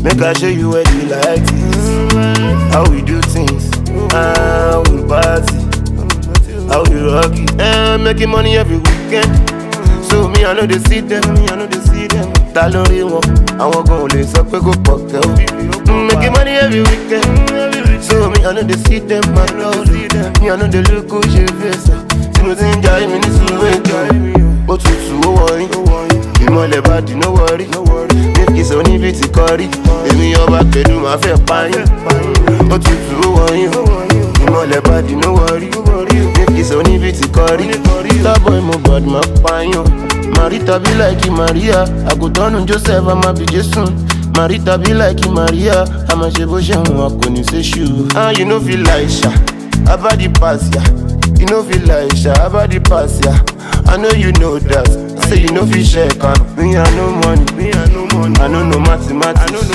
Make I show you what you like this. How we do things, how we party, how we rock it. Making money every weekend. So me I know they see them, Ta ló rí wọn, àwọn gan ò lè sọ pé kò pọ̀ kẹ́ o. Making money every weekend. So me I know they see them, I know they look who she face. Tí mo ti ń jayé mi ní sùúrù ó tutù ó wọ̀nyí. Ìmọ̀lẹ̀ bá di no worry. Nífi sọ níbi tí kọrí. Èmi ọba pẹ̀lú máa fẹ́ pààyàn. Ó tutù ó wọ̀nyí. Ìmọ̀lẹ̀ bá di no worry. Nífi sọ níbi tí kọrí. Starboy mo bọ̀d máa pààyàn. Marita be like Maria. Àgùntàn Joseph àmà bí Jésù. Marita be like Maria. Àmà ṣe bó ṣe hùn a kò ní ṣe ṣù. You no feel like sha, about the past ya. You no feel like sha, about the past ya. I know you know that. Say you no feel share can. Me I no money. I know no mathematics.